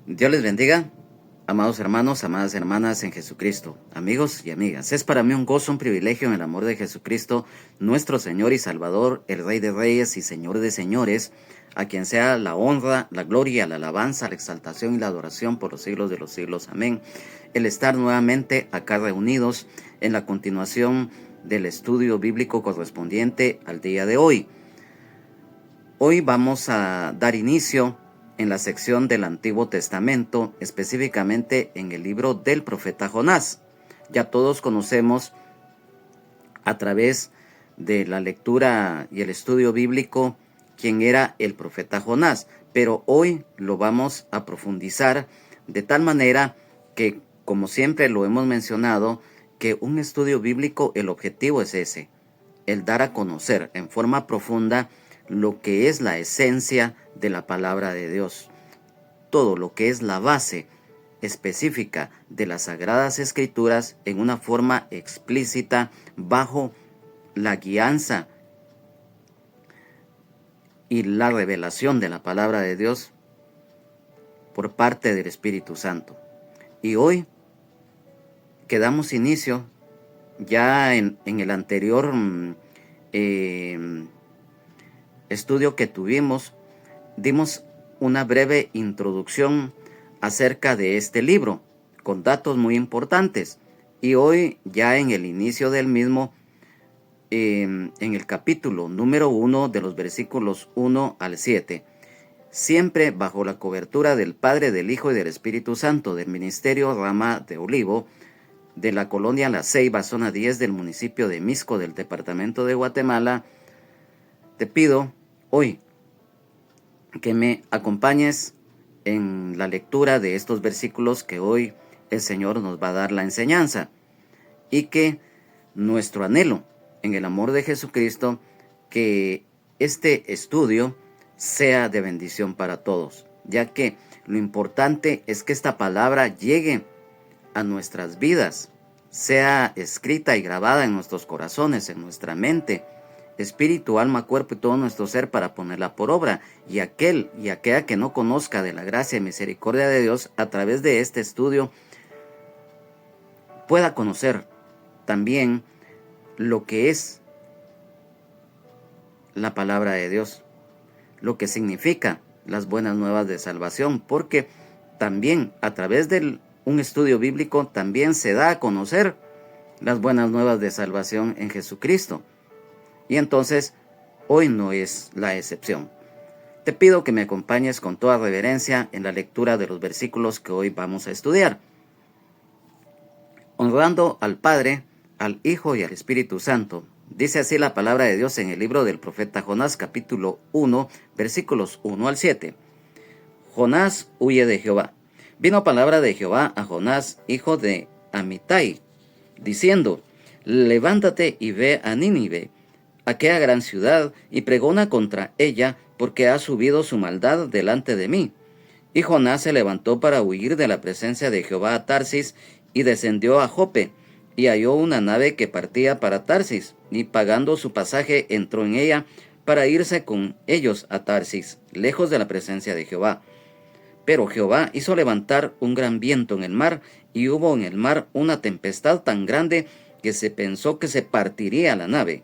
Dios les bendiga, amados hermanos, amadas hermanas en Jesucristo, amigos y amigas. Es para mí un gozo, un privilegio en el amor de Jesucristo, nuestro Señor y Salvador, el Rey de Reyes y Señor de Señores, a quien sea la honra, la gloria, la alabanza, la exaltación y la adoración por los siglos de los siglos. Amén. El estar nuevamente acá reunidos en la continuación del estudio bíblico correspondiente al día de hoy. Hoy vamos a dar inicio en la sección del Antiguo Testamento, específicamente en el libro del profeta Jonás. Ya todos conocemos a través de la lectura y el estudio bíblico quién era el profeta Jonás, pero hoy lo vamos a profundizar de tal manera que, como siempre lo hemos mencionado, que un estudio bíblico, el objetivo es ese, el dar a conocer en forma profunda lo que es la esencia de la palabra de Dios. Todo lo que es la base específica de las Sagradas Escrituras en una forma explícita bajo la guianza y la revelación de la palabra de Dios por parte del Espíritu Santo. Y hoy que damos inicio, ya en el anterior estudio que tuvimos, dimos una breve introducción acerca de este libro, con datos muy importantes. Y hoy, ya en el inicio del mismo, en el capítulo número 1 de los versículos 1 al 7, siempre bajo la cobertura del Padre, del Hijo y del Espíritu Santo, del Ministerio Rama de Olivo, de la colonia La Ceiba, zona 10 del municipio de Misco, del departamento de Guatemala, te pido hoy que me acompañes en la lectura de estos versículos que hoy el Señor nos va a dar la enseñanza, y que nuestro anhelo en el amor de Jesucristo, que este estudio sea de bendición para todos, ya que lo importante es que esta palabra llegue a nuestras vidas, sea escrita y grabada en nuestros corazones, en nuestra mente, espíritu, alma, cuerpo y todo nuestro ser, para ponerla por obra. Y aquel y aquella que no conozca de la gracia y misericordia de Dios, a través de este estudio pueda conocer también lo que es la palabra de Dios, lo que significa las buenas nuevas de salvación, porque también a través de un estudio bíblico también se da a conocer las buenas nuevas de salvación en Jesucristo. Y entonces, hoy no es la excepción. Te pido que me acompañes con toda reverencia en la lectura de los versículos que hoy vamos a estudiar. Honrando al Padre, al Hijo y al Espíritu Santo. Dice así la palabra de Dios en el libro del profeta Jonás, capítulo 1, versículos 1 al 7. Jonás huye de Jehová. Vino palabra de Jehová a Jonás, hijo de Amitai, diciendo: levántate y ve a Nínive, aquella gran ciudad, y pregona contra ella, porque ha subido su maldad delante de mí. Y Jonás se levantó para huir de la presencia de Jehová a Tarsis, y descendió a Jope, y halló una nave que partía para Tarsis, y pagando su pasaje entró en ella para irse con ellos a Tarsis, lejos de la presencia de Jehová. Pero Jehová hizo levantar un gran viento en el mar, y hubo en el mar una tempestad tan grande que se pensó que se partiría la nave.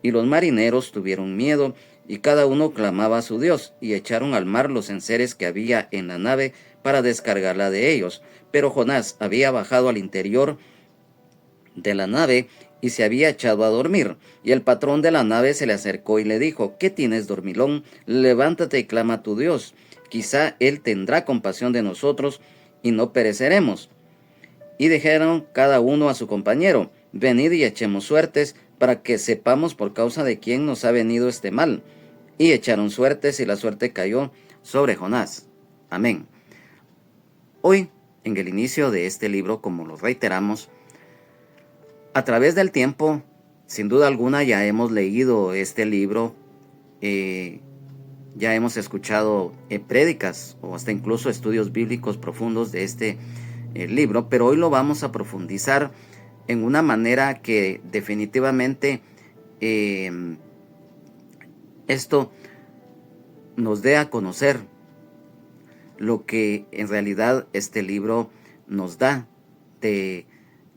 Y los marineros tuvieron miedo, y cada uno clamaba a su Dios, y echaron al mar los enseres que había en la nave para descargarla de ellos. Pero Jonás había bajado al interior de la nave y se había echado a dormir. Y el patrón de la nave se le acercó y le dijo: ¿qué tienes, dormilón? Levántate y clama a tu Dios. Quizá él tendrá compasión de nosotros y no pereceremos. Y dijeron cada uno a su compañero: venid y echemos suertes, para que sepamos por causa de quién nos ha venido este mal. Y echaron suertes, y la suerte cayó sobre Jonás. Amén. Hoy, en el inicio de este libro, como lo reiteramos, a través del tiempo, sin duda alguna, ya hemos leído este libro, ya hemos escuchado prédicas o hasta incluso estudios bíblicos profundos de este libro, pero hoy lo vamos a profundizar en una manera que definitivamente esto nos dé a conocer lo que en realidad este libro nos da de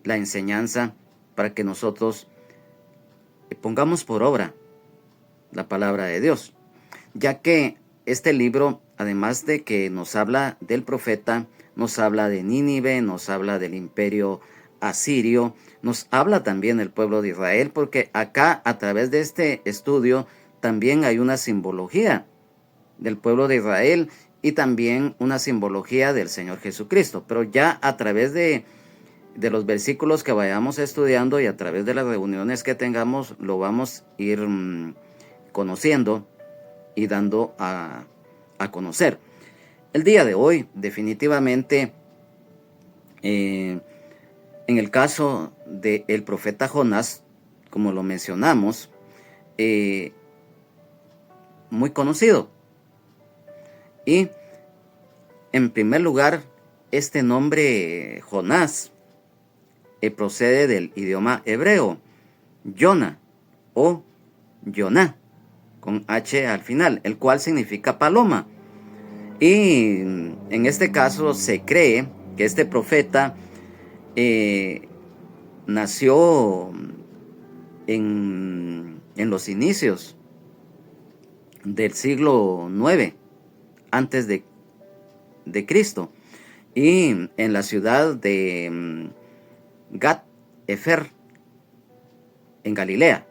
la enseñanza para que nosotros pongamos por obra la palabra de Dios, ya que este libro, además de que nos habla del profeta, nos habla de Nínive, nos habla del imperio asirio, nos habla también del pueblo de Israel, porque acá a través de este estudio también hay una simbología del pueblo de Israel y también una simbología del Señor Jesucristo, pero ya a través de los versículos que vayamos estudiando y a través de las reuniones que tengamos, lo vamos a ir conociendo y dando a conocer. El día de hoy, definitivamente, en el caso del profeta Jonás, como lo mencionamos, muy conocido. Y en primer lugar, este nombre Jonás procede del idioma hebreo, Yona o Yoná, con H al final, el cual significa paloma. Y en este caso se cree que este profeta nació en los inicios del siglo IX antes de Cristo, y en la ciudad de Gat Efer, en Galilea.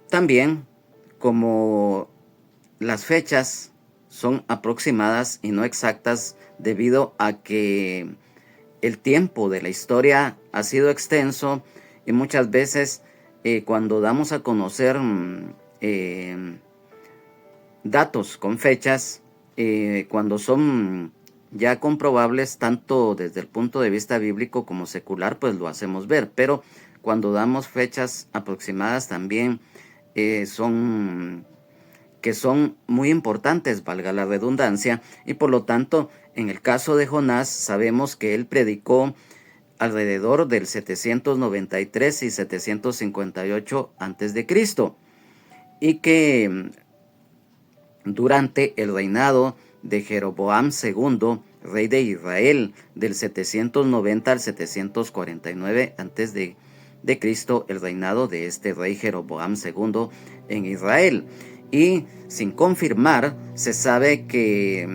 También, como las fechas son aproximadas y no exactas debido a que el tiempo de la historia ha sido extenso, y muchas veces cuando damos a conocer datos con fechas, cuando son ya comprobables tanto desde el punto de vista bíblico como secular, pues lo hacemos ver, pero cuando damos fechas aproximadas también son muy importantes, valga la redundancia, y por lo tanto, en el caso de Jonás, sabemos que él predicó alrededor del 793 y 758 antes de Cristo, y que durante el reinado de Jeroboam II, rey de Israel, del 790 al 749 antes de Cristo, el reinado de este rey Jeroboam II en Israel. Y sin confirmar, se sabe que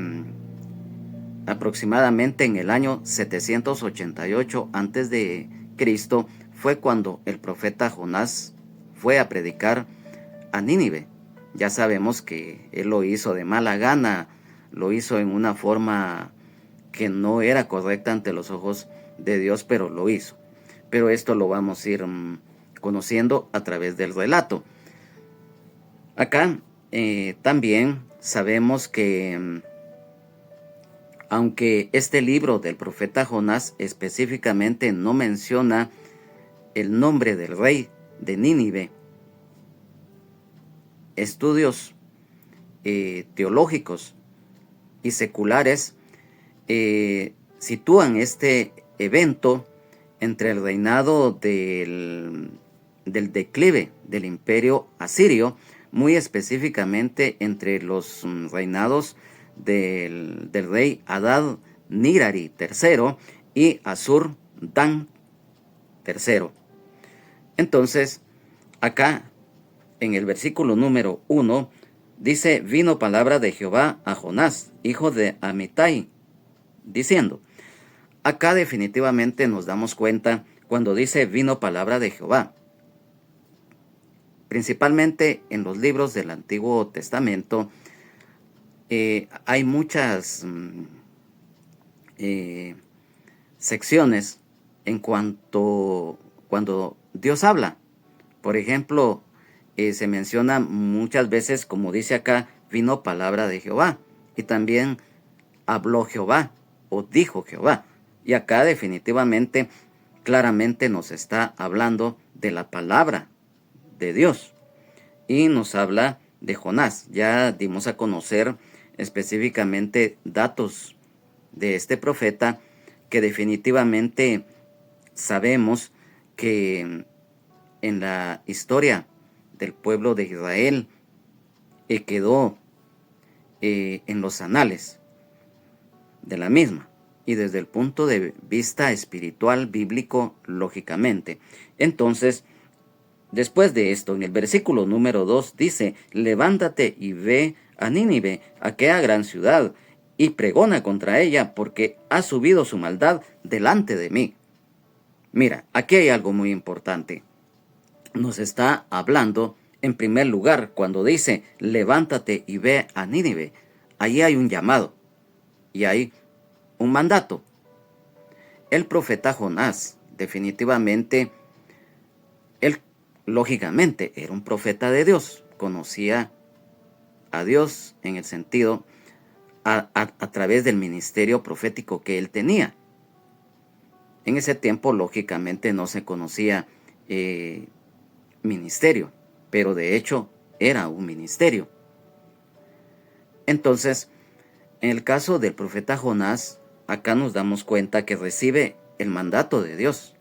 aproximadamente en el año 788 antes de Cristo fue cuando el profeta Jonás fue a predicar a Nínive. Ya sabemos que él lo hizo de mala gana, lo hizo en una forma que no era correcta ante los ojos de Dios, pero lo hizo. Pero esto lo vamos a ir conociendo a través del relato. Acá también sabemos que aunque este libro del profeta Jonás específicamente no menciona el nombre del rey de Nínive, estudios teológicos y seculares sitúan este evento entre el reinado del declive del imperio asirio, muy específicamente entre los reinados del rey Adad Nirari III y Asur-Dan III. Entonces, acá en el versículo número 1 dice: vino palabra de Jehová a Jonás, hijo de Amitai, diciendo. Acá definitivamente nos damos cuenta cuando dice vino palabra de Jehová. Principalmente en los libros del Antiguo Testamento hay muchas secciones en cuanto cuando Dios habla. Por ejemplo, se menciona muchas veces, como dice acá, vino palabra de Jehová, y también habló Jehová o dijo Jehová. Y acá definitivamente, claramente nos está hablando de la palabra de Dios, y nos habla de Jonás. Ya dimos a conocer específicamente datos de este profeta, que definitivamente sabemos que en la historia del pueblo de Israel quedó en los anales de la misma y desde el punto de vista espiritual, bíblico, lógicamente. Entonces, después de esto, en el versículo número 2 dice: levántate y ve a Nínive, aquella gran ciudad, y pregona contra ella, porque ha subido su maldad delante de mí. Mira, aquí hay algo muy importante. Nos está hablando, en primer lugar, cuando dice: levántate y ve a Nínive. Allí hay un llamado y hay un mandato. El profeta Jonás, definitivamente, él lógicamente era un profeta de Dios, conocía a Dios en el sentido a través del ministerio profético que él tenía. En ese tiempo, lógicamente, no se conocía ministerio, pero de hecho era un ministerio. Entonces, en el caso del profeta Jonás, acá nos damos cuenta que recibe el mandato de Dios.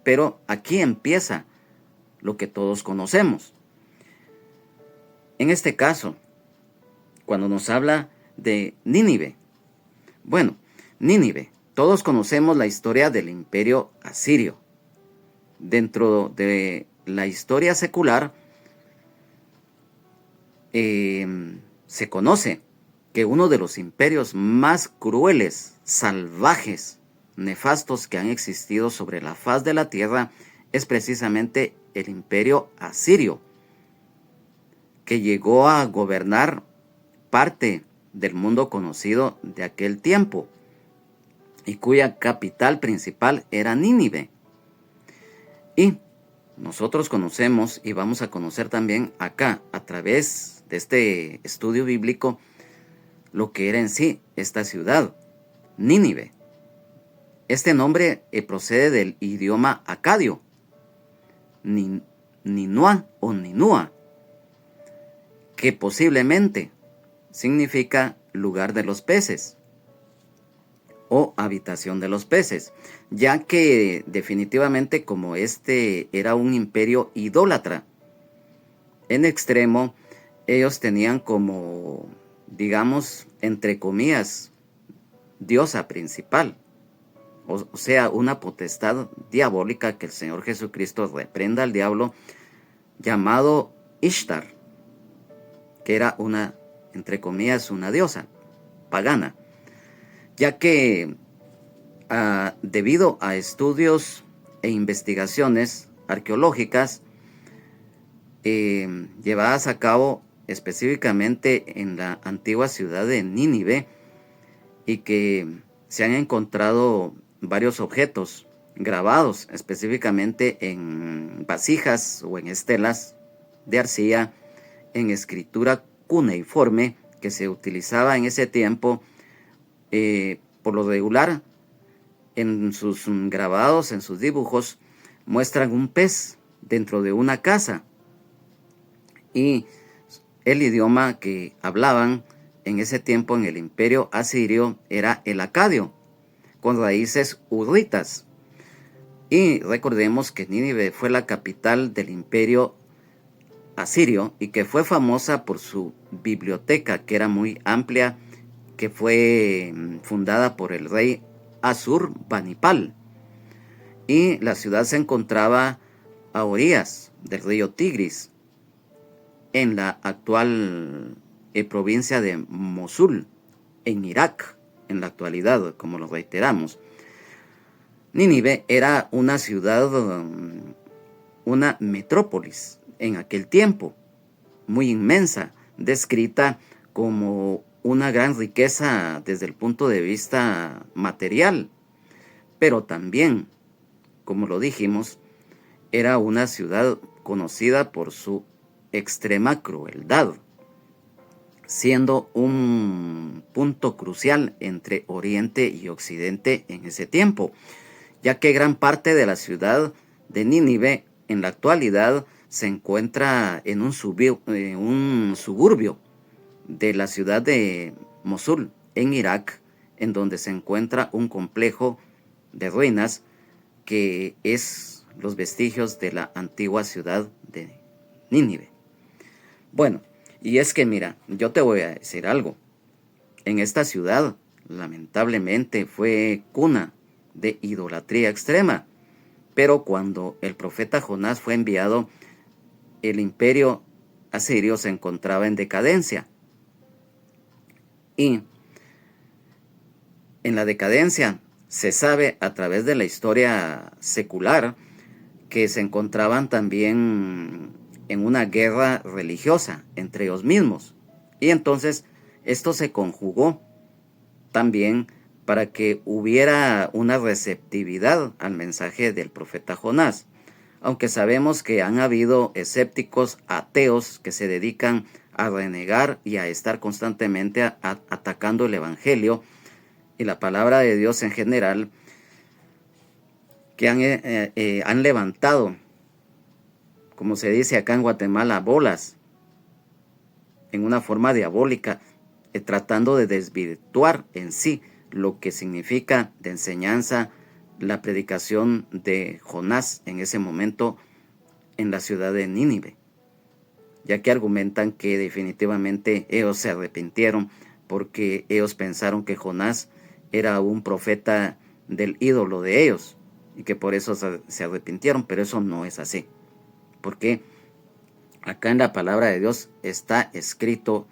Pero aquí empieza lo que todos conocemos. En este caso, cuando nos habla de Nínive, bueno, Nínive, todos conocemos la historia del imperio asirio. Dentro de la historia secular, se conoce que uno de los imperios más crueles, salvajes, nefastos que han existido sobre la faz de la tierra es precisamente el imperio asirio, que llegó a gobernar parte del mundo conocido de aquel tiempo y cuya capital principal era Nínive. Y nosotros conocemos y vamos a conocer también acá, a través de este estudio bíblico, lo que era en sí esta ciudad, Nínive. Este nombre procede del idioma acadio, Ninua o Ninua, que posiblemente significa lugar de los peces o habitación de los peces, ya que definitivamente, como este era un imperio idólatra, en extremo ellos tenían como, digamos, entre comillas, diosa principal, o sea, una potestad diabólica, que el Señor Jesucristo reprenda al diablo, llamado Ishtar, que era una, entre comillas, una diosa pagana, ya que debido a estudios e investigaciones arqueológicas llevadas a cabo específicamente en la antigua ciudad de Nínive, y que se han encontrado varios objetos grabados específicamente en vasijas o en estelas de arcilla en escritura cuneiforme que se utilizaba en ese tiempo. Por lo regular, en sus grabados, en sus dibujos, muestran un pez dentro de una casa, y el idioma que hablaban en ese tiempo en el imperio asirio era el acadio, con raíces hurritas. Y recordemos que Nínive fue la capital del imperio asirio y que fue famosa por su biblioteca, que era muy amplia, que fue fundada por el rey Assurbanipal. Y la ciudad se encontraba a orillas del río Tigris, en la actual provincia de Mosul, en Irak, en la actualidad, como lo reiteramos. Nínive era una ciudad, una metrópolis en aquel tiempo, muy inmensa, descrita como una gran riqueza desde el punto de vista material, pero también, como lo dijimos, era una ciudad conocida por su extrema crueldad, siendo un punto crucial entre Oriente y Occidente en ese tiempo, ya que gran parte de la ciudad de Nínive en la actualidad se encuentra en un suburbio de la ciudad de Mosul, en Irak, en donde se encuentra un complejo de ruinas que es los vestigios de la antigua ciudad de Nínive. Bueno, Y es que mira, yo te voy a decir algo. En esta ciudad, lamentablemente, fue cuna de idolatría extrema. Pero cuando el profeta Jonás fue enviado, el imperio asirio se encontraba en decadencia. Y en la decadencia se sabe a través de la historia secular que se encontraban también en una guerra religiosa entre ellos mismos. Y entonces esto se conjugó también para que hubiera una receptividad al mensaje del profeta Jonás. Aunque sabemos que han habido escépticos ateos que se dedican a renegar y a estar constantemente atacando el evangelio y la palabra de Dios en general, que han levantado, como se dice acá en Guatemala, bolas en una forma diabólica, tratando de desvirtuar en sí lo que significa de enseñanza la predicación de Jonás en ese momento en la ciudad de Nínive, ya que argumentan que definitivamente ellos se arrepintieron porque ellos pensaron que Jonás era un profeta del ídolo de ellos y que por eso se arrepintieron, pero eso no es así, porque acá en la palabra de Dios está escrito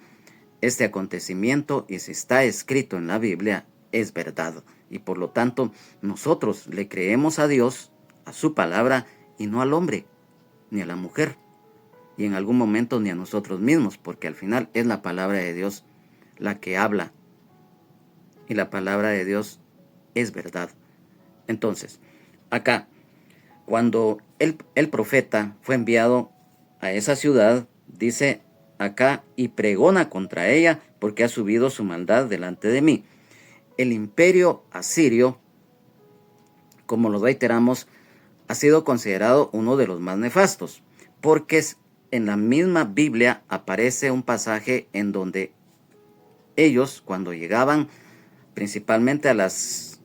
este acontecimiento, y si está escrito en la Biblia es verdad, y por lo tanto nosotros le creemos a Dios, a su palabra, y no al hombre ni a la mujer, y en algún momento ni a nosotros mismos, porque al final es la palabra de Dios la que habla, y la palabra de Dios es verdad. Entonces, acá, cuando el profeta fue enviado a esa ciudad, dice acá, y pregona contra ella, porque ha subido su maldad delante de mí. El imperio asirio, como lo reiteramos, ha sido considerado uno de los más nefastos, porque en la misma Biblia aparece un pasaje en donde ellos, cuando llegaban principalmente a las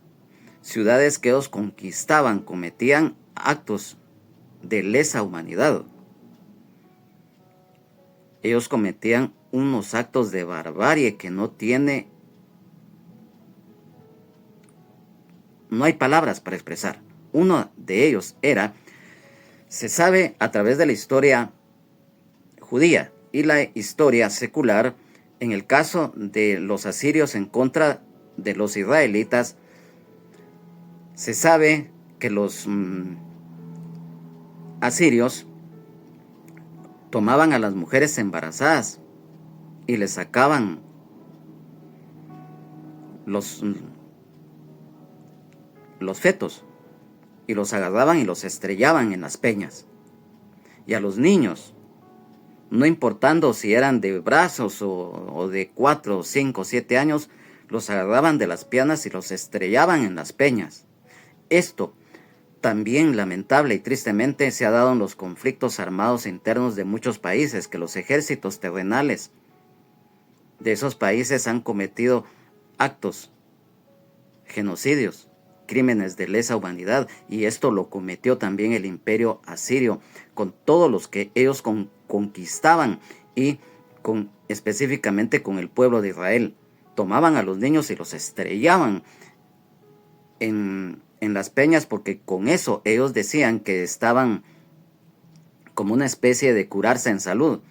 ciudades que ellos conquistaban, cometían actos de lesa humanidad. Ellos cometían unos actos de barbarie que no hay palabras para expresar. Uno de ellos se sabe a través de la historia judía y la historia secular, en el caso de los asirios en contra de los israelitas, se sabe que los asirios tomaban a las mujeres embarazadas y les sacaban los fetos y los agarraban y los estrellaban en las peñas. Y a los niños, no importando si eran de brazos o de 4, 5, 7 años, los agarraban de las piernas y los estrellaban en las peñas. Esto también lamentable y tristemente se ha dado en los conflictos armados internos de muchos países, que los ejércitos terrenales de esos países han cometido actos, genocidios, crímenes de lesa humanidad, y esto lo cometió también el imperio asirio con todos los que ellos conquistaban y específicamente con el pueblo de Israel. Tomaban a los niños y los estrellaban en las peñas, porque con eso ellos decían que estaban como una especie de curarse en salud.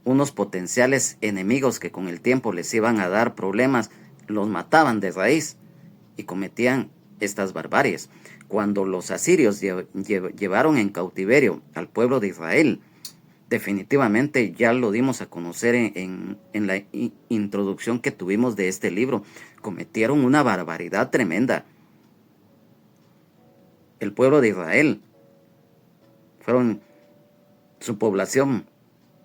Unos potenciales enemigos que con el tiempo les iban a dar problemas, los mataban de raíz y cometían estas barbaries. Cuando los asirios llevaron en cautiverio al pueblo de Israel, definitivamente ya lo dimos a conocer en la introducción que tuvimos de este libro, cometieron una barbaridad tremenda. El pueblo de Israel fueron su población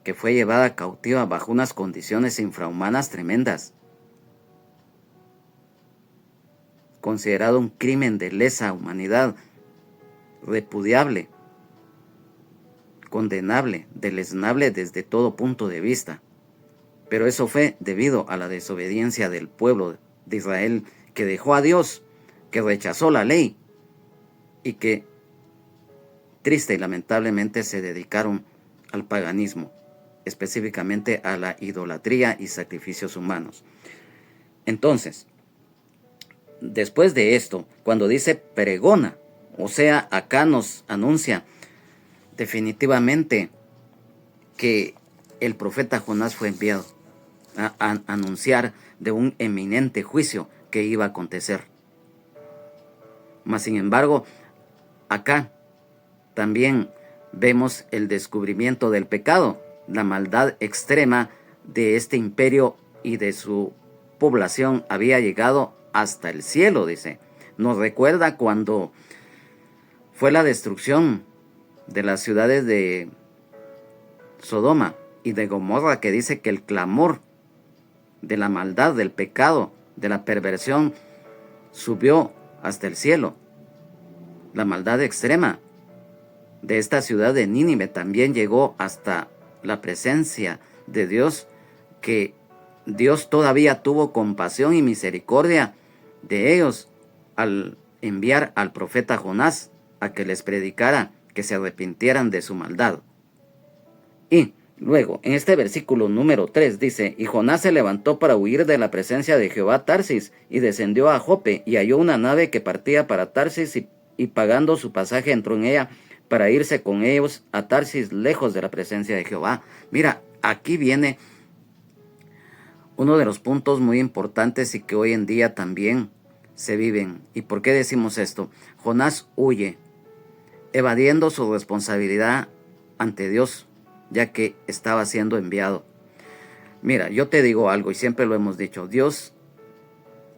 que fue llevada cautiva bajo unas condiciones infrahumanas tremendas, considerado un crimen de lesa humanidad, repudiable, condenable, deleznable desde todo punto de vista. Pero eso fue debido a la desobediencia del pueblo de Israel, que dejó a Dios, que rechazó la ley y que triste y lamentablemente se dedicaron al paganismo. específicamente a la idolatría y sacrificios humanos. Entonces, después de esto, cuando dice pregona, o sea, acá nos anuncia definitivamente que el profeta Jonás fue enviado a anunciar de un eminente juicio que iba a acontecer. Mas, sin embargo, acá también vemos el descubrimiento del pecado, la maldad extrema de este imperio y de su población había llegado hasta el cielo, dice. Nos recuerda cuando fue la destrucción de las ciudades de Sodoma y de Gomorra, que dice que el clamor de la maldad, del pecado, de la perversión, subió hasta el cielo. La maldad extrema de esta ciudad de Nínive también llegó hasta la presencia de Dios, que Dios todavía tuvo compasión y misericordia de ellos al enviar al profeta Jonás a que les predicara que se arrepintieran de su maldad. Y luego, en este versículo número 3 dice, y Jonás se levantó para huir de la presencia de Jehová a Tarsis, y descendió a Jope, y halló una nave que partía para Tarsis, y pagando su pasaje entró en ella, para irse con ellos a Tarsis, lejos de la presencia de Jehová. Mira, aquí viene uno de los puntos muy importantes y que hoy en día también se viven. ¿Y por qué decimos esto? Jonás huye, evadiendo su responsabilidad ante Dios, ya que estaba siendo enviado. Mira, yo te digo algo y siempre lo hemos dicho, Dios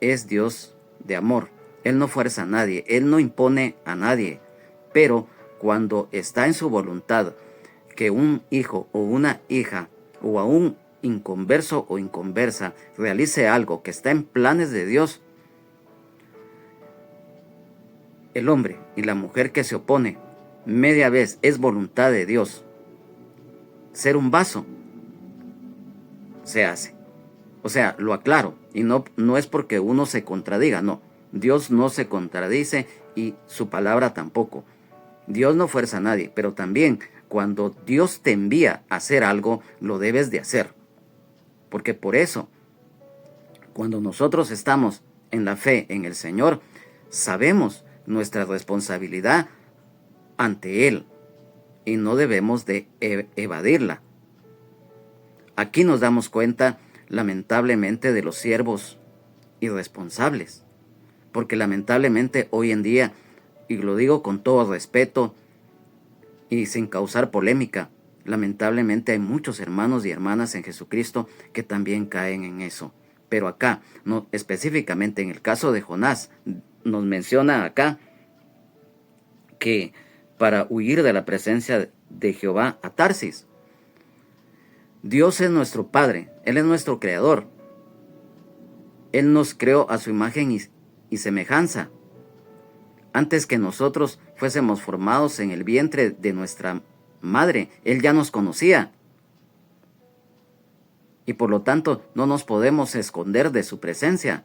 es Dios de amor. Él no fuerza a nadie, Él no impone a nadie, pero cuando está en su voluntad que un hijo o una hija o aún inconverso o inconversa realice algo que está en planes de Dios, el hombre y la mujer que se opone media vez es voluntad de Dios. Ser un vaso se hace. O sea, lo aclaro, y no es porque uno se contradiga, no. Dios no se contradice y su palabra tampoco. Dios no fuerza a nadie, pero también cuando Dios te envía a hacer algo, lo debes de hacer. Porque por eso, cuando nosotros estamos en la fe en el Señor, sabemos nuestra responsabilidad ante Él y no debemos de evadirla. Aquí nos damos cuenta, lamentablemente, de los siervos irresponsables, porque lamentablemente hoy en día, y lo digo con todo respeto y sin causar polémica, lamentablemente hay muchos hermanos y hermanas en Jesucristo que también caen en eso. Pero acá, no, específicamente en el caso de Jonás, nos menciona acá que para huir de la presencia de Jehová a Tarsis. Dios es nuestro Padre, Él es nuestro Creador. Él nos creó a su imagen y semejanza. Antes que nosotros fuésemos formados en el vientre de nuestra madre, Él ya nos conocía. Y por lo tanto no nos podemos esconder de su presencia.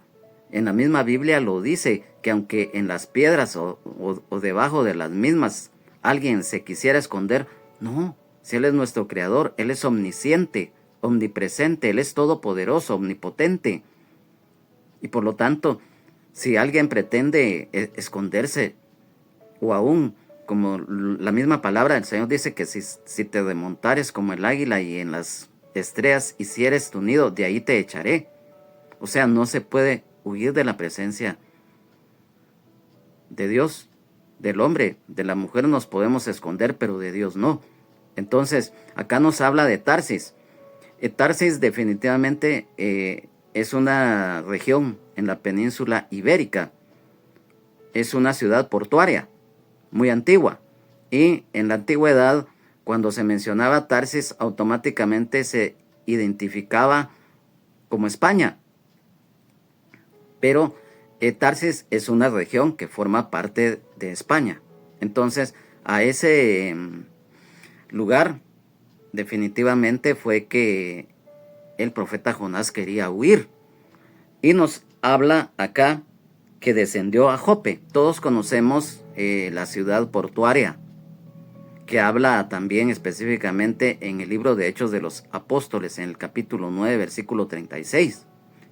En la misma Biblia lo dice, que aunque en las piedras o debajo de las mismas alguien se quisiera esconder, no, si Él es nuestro Creador, Él es omnisciente, omnipresente, Él es todopoderoso, omnipotente. Y por lo tanto, si alguien pretende esconderse, o aún, como la misma palabra del Señor dice que si te remontares como el águila y en las estrellas hicieres tu nido, de ahí te echaré. O sea, no se puede huir de la presencia de Dios. Del hombre, de la mujer nos podemos esconder, pero de Dios no. Entonces, acá nos habla de Tarsis. Tarsis definitivamente es una región en la península ibérica. Es una ciudad portuaria, muy antigua. Y en la antigüedad, cuando se mencionaba Tarsis, automáticamente se identificaba como España. Pero Tarsis es una región que forma parte de España. Entonces, a ese lugar definitivamente fue que el profeta Jonás quería huir. Y nos habla acá que descendió a Jope. Todos conocemos la ciudad portuaria que habla también específicamente en el libro de Hechos de los Apóstoles, en el capítulo 9, versículo 36,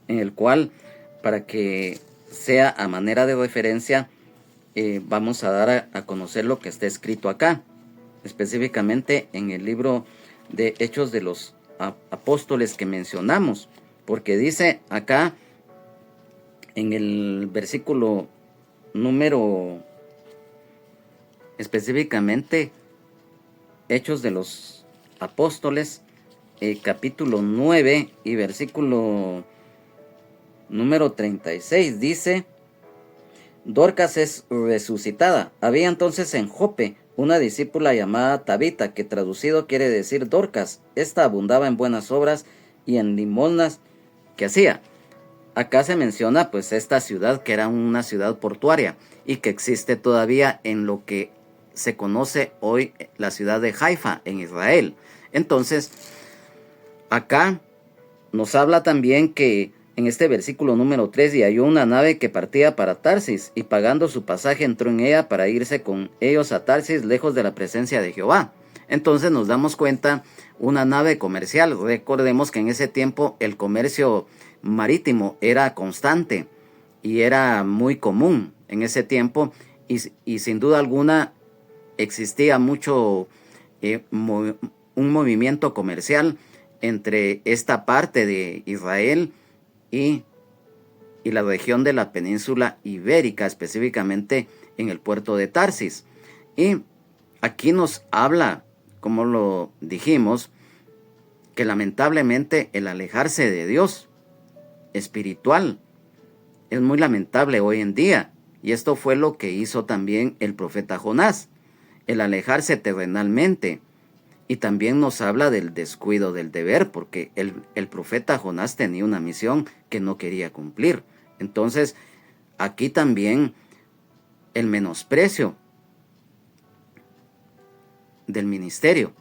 en el cual, para que sea a manera de referencia, vamos a dar a conocer lo que está escrito acá, específicamente en el libro de Hechos de los Apóstoles que mencionamos, porque dice acá en el versículo número, específicamente Hechos de los Apóstoles, capítulo 9 y versículo número 36, dice: Dorcas es resucitada. Había entonces en Jope una discípula llamada Tabita, que traducido quiere decir Dorcas. Esta abundaba en buenas obras y en limosnas que hacía. Acá se menciona pues esta ciudad, que era una ciudad portuaria y que existe todavía en lo que se conoce hoy la ciudad de Haifa en Israel. Entonces, acá nos habla también que en este versículo número 3, y halló una nave que partía para Tarsis, y pagando su pasaje entró en ella para irse con ellos a Tarsis, lejos de la presencia de Jehová. Entonces nos damos cuenta, una nave comercial. Recordemos que en ese tiempo el comercio marítimo era constante y era muy común en ese tiempo, y sin duda alguna existía mucho un movimiento comercial entre esta parte de Israel y la región de la península ibérica, específicamente en el puerto de Tarsis. Y aquí nos habla, como lo dijimos, que lamentablemente el alejarse de Dios espiritual es muy lamentable hoy en día. Y esto fue lo que hizo también el profeta Jonás, el alejarse terrenalmente. Y también nos habla del descuido del deber, porque el profeta Jonás tenía una misión que no quería cumplir. Entonces, aquí también el menosprecio del ministerio,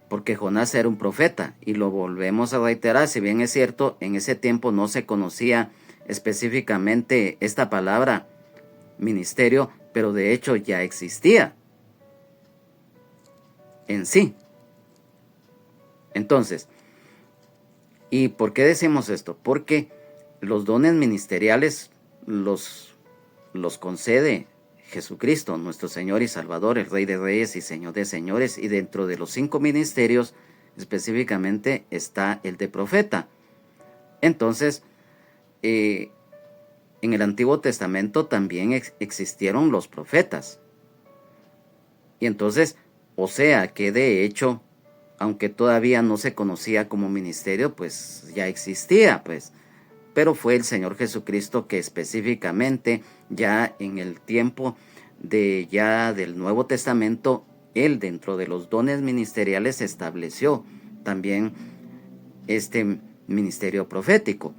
porque Jonás era un profeta, y lo volvemos a reiterar, si bien es cierto, en ese tiempo no se conocía específicamente esta palabra ministerio, pero de hecho ya existía en sí. Entonces, ¿y por qué decimos esto? Porque los dones ministeriales los concede Jesucristo, nuestro Señor y Salvador, el Rey de Reyes y Señor de Señores, y dentro de los 5 ministerios específicamente está el de profeta. Entonces, en el Antiguo Testamento también existieron los profetas. Y entonces, o sea que de hecho, aunque todavía no se conocía como ministerio, pues ya existía, pues. Pero fue el Señor Jesucristo que específicamente ya en el tiempo del Nuevo Testamento, Él dentro de los dones ministeriales estableció también este ministerio profético.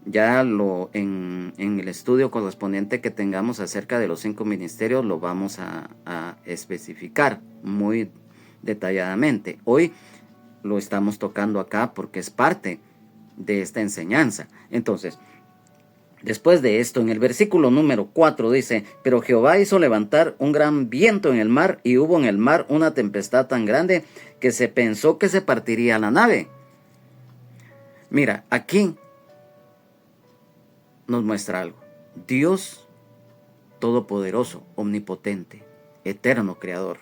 Ya en el estudio correspondiente que tengamos acerca de los 5 ministerios lo vamos a especificar muy detalladamente. Hoy lo estamos tocando acá porque es parte de esta enseñanza. Entonces, después de esto, en el versículo número 4 dice: pero Jehová hizo levantar un gran viento en el mar, y hubo en el mar una tempestad tan grande que se pensó que se partiría la nave. Mira, aquí nos muestra algo. Dios todopoderoso, omnipotente, eterno creador.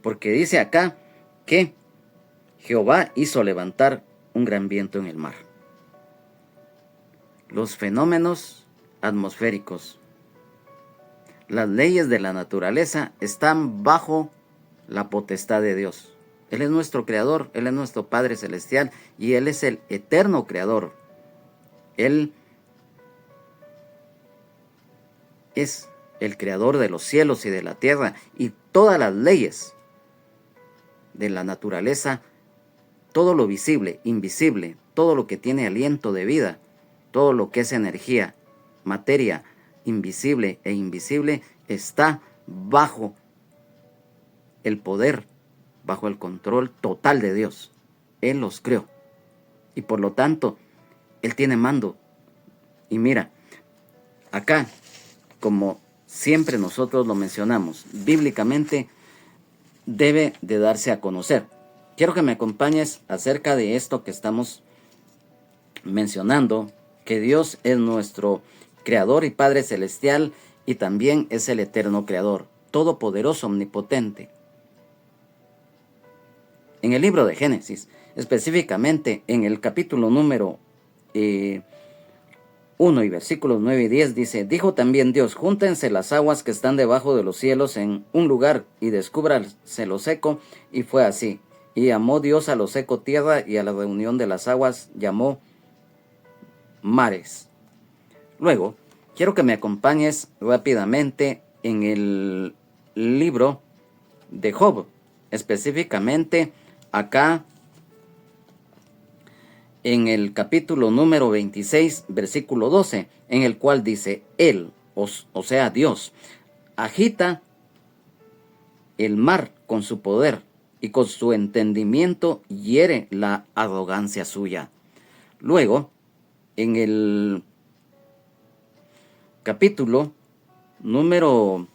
Porque dice acá que Jehová hizo levantar un gran viento en el mar. Los fenómenos atmosféricos, las leyes de la naturaleza están bajo la potestad de Dios. Él es nuestro creador, Él es nuestro Padre Celestial, y Él es el eterno creador. Él es el creador de los cielos y de la tierra, y todas las leyes de la naturaleza, todo lo visible, invisible, todo lo que tiene aliento de vida, todo lo que es energía, materia, invisible e invisible, está bajo el poder, bajo el control total de Dios. Él los creó, y por lo tanto, Él tiene mando. Y mira, acá, como siempre nosotros lo mencionamos. Bíblicamente debe de darse a conocer. Quiero que me acompañes acerca de esto que estamos mencionando, que Dios es nuestro Creador y Padre Celestial y también es el eterno Creador, todopoderoso, omnipotente. En el libro de Génesis, específicamente en el capítulo número 1 y versículos 9 y 10 dice: dijo también Dios, júntense las aguas que están debajo de los cielos en un lugar y descúbrase lo seco, y fue así. Y llamó Dios a lo seco tierra, y a la reunión de las aguas llamó mares. Luego, quiero que me acompañes rápidamente en el libro de Job, específicamente acá en el capítulo número 26, versículo 12, en el cual dice: Él, o sea Dios, agita el mar con su poder y con su entendimiento hiere la arrogancia suya. Luego, en el capítulo número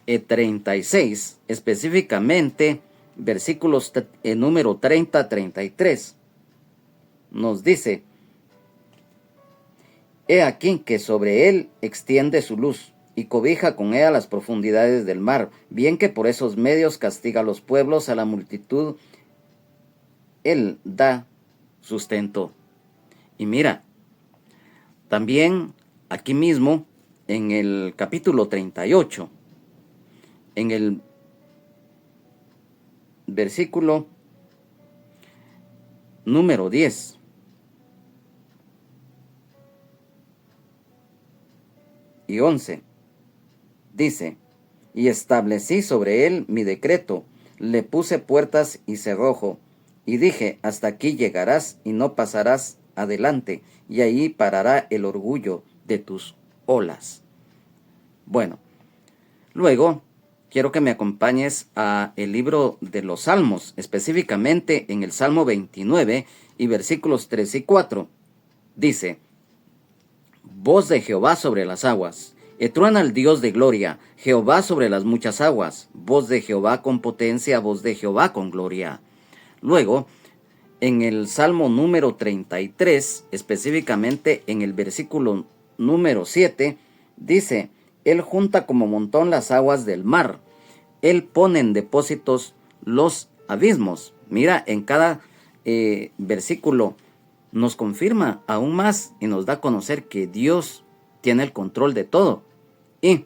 36, específicamente versículos número 30-33, nos dice: he aquí que sobre él extiende su luz y cobija con ella las profundidades del mar, bien que por esos medios castiga a los pueblos, a la multitud él da sustento. Y mira, también aquí mismo en el capítulo 38, en el versículo número 10, y 11, dice: y establecí sobre él mi decreto, le puse puertas y cerrojo, y dije: hasta aquí llegarás y no pasarás adelante, y ahí parará el orgullo de tus olas. Bueno, luego quiero que me acompañes a el libro de los Salmos, específicamente en el Salmo 29 y versículos 3 y 4. Dice: voz de Jehová sobre las aguas, truena el Dios de gloria, Jehová sobre las muchas aguas, voz de Jehová con potencia, voz de Jehová con gloria. Luego, en el Salmo número 33, específicamente en el versículo número 7, dice: él junta como montón las aguas del mar, él pone en depósitos los abismos. Mira, en cada versículo nos confirma aún más y nos da a conocer que Dios tiene el control de todo. Y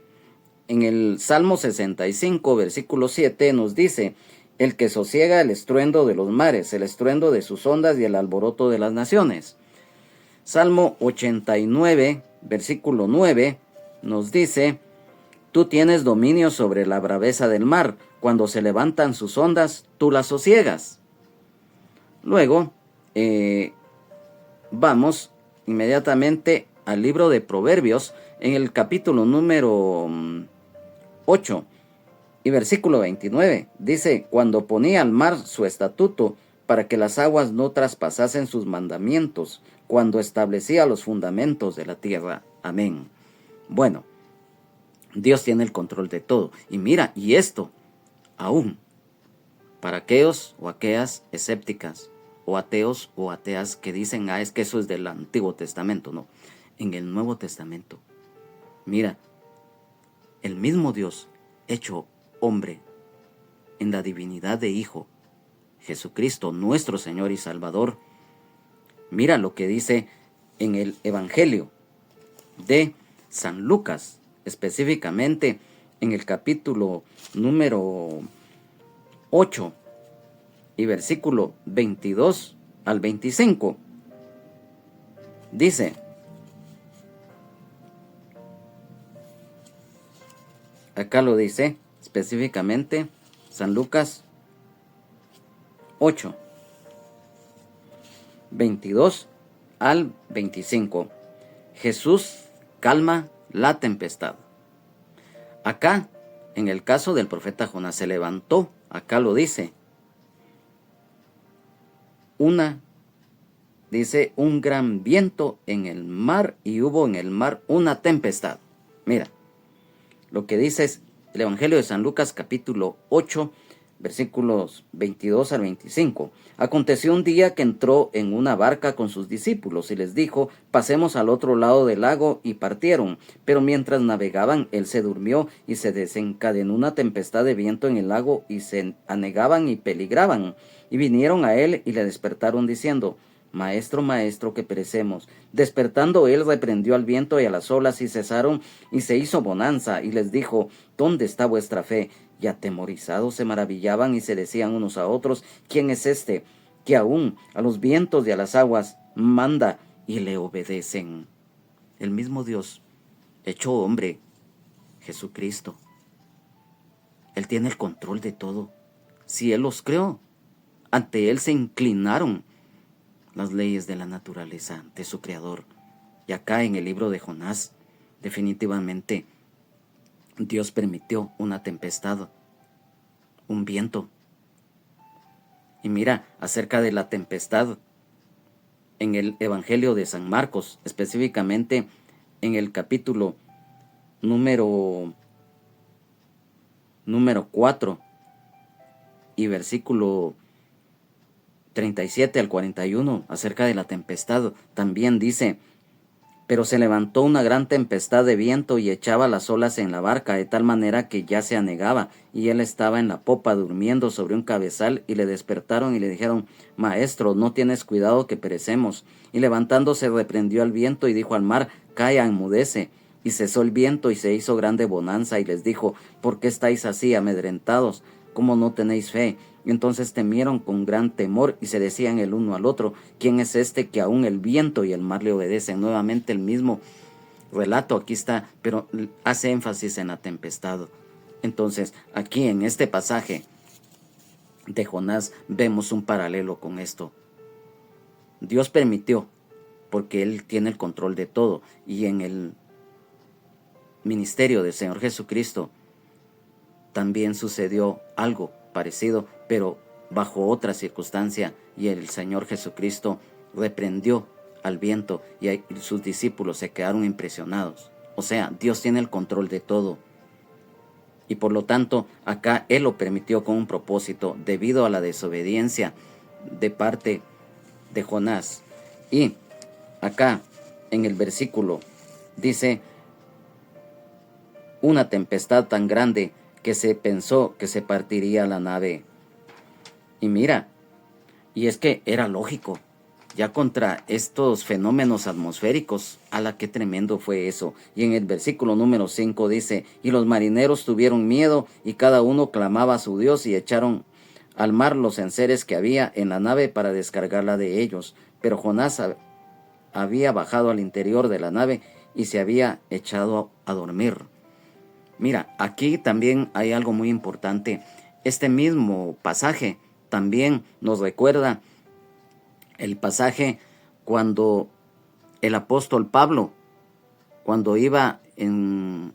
en el Salmo 65, versículo 7 nos dice: el que sosiega el estruendo de los mares, el estruendo de sus ondas y el alboroto de las naciones. Salmo 89, versículo 9 nos dice: tú tienes dominio sobre la braveza del mar, cuando se levantan sus ondas, tú las sosiegas. Luego, vamos inmediatamente al libro de Proverbios, en el capítulo número 8 y versículo 29. Dice: cuando ponía al mar su estatuto, para que las aguas no traspasasen sus mandamientos, cuando establecía los fundamentos de la tierra. Amén. Bueno, Dios tiene el control de todo. Y mira, y esto, aún, para aquellos o aquellas escépticas, o ateos o ateas que dicen: es que eso es del Antiguo Testamento. No, en el Nuevo Testamento, mira, el mismo Dios hecho hombre, en la divinidad de Hijo, Jesucristo, nuestro Señor y Salvador. Mira lo que dice en el Evangelio de San Lucas, específicamente en el capítulo número 8 y versículo 22 al 25. Dice: acá lo dice específicamente San Lucas 8, 22 al 25. Jesús calma la tempestad. Acá, en el caso del profeta Jonás, se levantó, acá lo dice, dice, un gran viento en el mar, y hubo en el mar una tempestad. Mira, lo que dice es el Evangelio de San Lucas capítulo 8, versículos 22 al 25. Aconteció un día que entró en una barca con sus discípulos y les dijo: pasemos al otro lado del lago, y partieron. Pero mientras navegaban, él se durmió, y se desencadenó una tempestad de viento en el lago, y se anegaban y peligraban. Y vinieron a él y le despertaron diciendo: Maestro, maestro, que perecemos. Despertando él, reprendió al viento y a las olas, y cesaron, y se hizo bonanza, y les dijo: ¿Dónde está vuestra fe? Y atemorizados se maravillaban y se decían unos a otros: ¿Quién es este que aún a los vientos y a las aguas manda y le obedecen? El mismo Dios hecho hombre, Jesucristo. Él tiene el control de todo. Si Él los creó, ante Él se inclinaron las leyes de la naturaleza de su creador. Y acá en el libro de Jonás, definitivamente Dios permitió una tempestad, un viento. Y mira, acerca de la tempestad, en el Evangelio de San Marcos, específicamente en el capítulo número 4 y versículo 37 al 41, acerca de la tempestad, también dice: pero se levantó una gran tempestad de viento y echaba las olas en la barca, de tal manera que ya se anegaba, y él estaba en la popa durmiendo sobre un cabezal, y le despertaron y le dijeron: Maestro, ¿no tienes cuidado que perecemos? Y levantándose reprendió al viento y dijo al mar: Calla, enmudece. Y cesó el viento y se hizo grande bonanza, y les dijo: ¿Por qué estáis así amedrentados? ¿Cómo no tenéis fe? Y entonces temieron con gran temor y se decían el uno al otro: ¿Quién es este que aún el viento y el mar le obedecen? Nuevamente el mismo relato aquí está, pero hace énfasis en la tempestad. Entonces, aquí en este pasaje de Jonás vemos un paralelo con esto. Dios permitió, porque Él tiene el control de todo, y en el ministerio del Señor Jesucristo también sucedió algo parecido, pero bajo otra circunstancia, y el Señor Jesucristo reprendió al viento y sus discípulos se quedaron impresionados. O sea, Dios tiene el control de todo, y por lo tanto acá Él lo permitió con un propósito, debido a la desobediencia de parte de Jonás. Y acá en el versículo dice: una tempestad tan grande que se pensó que se partiría la nave. Y mira, y es que era lógico, ya contra estos fenómenos atmosféricos, ala, qué tremendo fue eso. Y en el versículo número 5 dice: y los marineros tuvieron miedo, y cada uno clamaba a su Dios, y echaron al mar los enseres que había en la nave para descargarla de ellos. Pero Jonás había bajado al interior de la nave y se había echado a dormir. Mira, aquí también hay algo muy importante. Este mismo pasaje también nos recuerda el pasaje cuando el apóstol Pablo, cuando iba en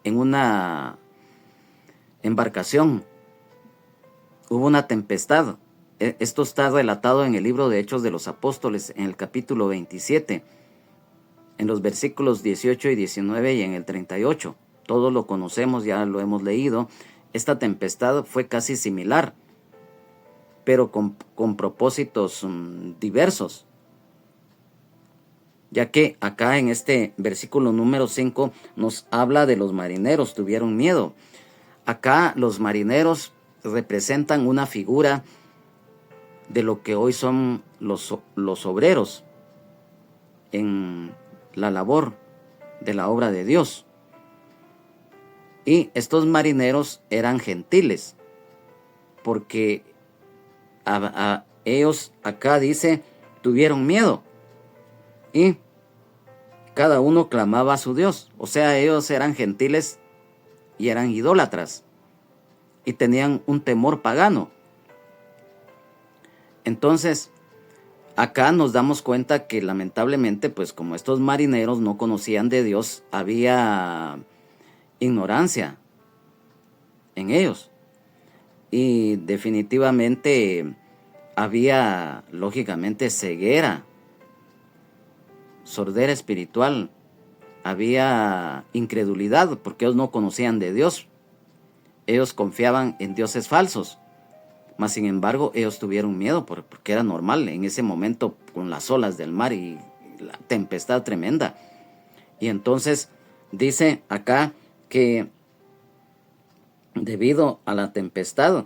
una embarcación, hubo una tempestad. Esto está relatado en el libro de Hechos de los Apóstoles, en el capítulo 27, en los versículos 18 y 19 y en el 38. Todos lo conocemos, ya lo hemos leído. Esta tempestad fue casi similar, pero con propósitos diversos. Ya que acá en este versículo número 5 nos habla de los marineros, tuvieron miedo. Acá los marineros representan una figura de lo que hoy son los obreros en la labor de la obra de Dios. Y estos marineros eran gentiles, porque a ellos acá dice, tuvieron miedo y cada uno clamaba a su Dios. O sea, ellos eran gentiles y eran idólatras y tenían un temor pagano. Entonces, acá nos damos cuenta que lamentablemente, pues como estos marineros no conocían de Dios, había ignorancia en ellos. Y definitivamente había, lógicamente, ceguera, sordera espiritual había incredulidad porque ellos no conocían de Dios. Ellos confiaban en dioses falsos. Mas sin embargo, ellos tuvieron miedo porque era normal en ese momento con las olas del mar y la tempestad tremenda. Y entonces dice acá que debido a la tempestad,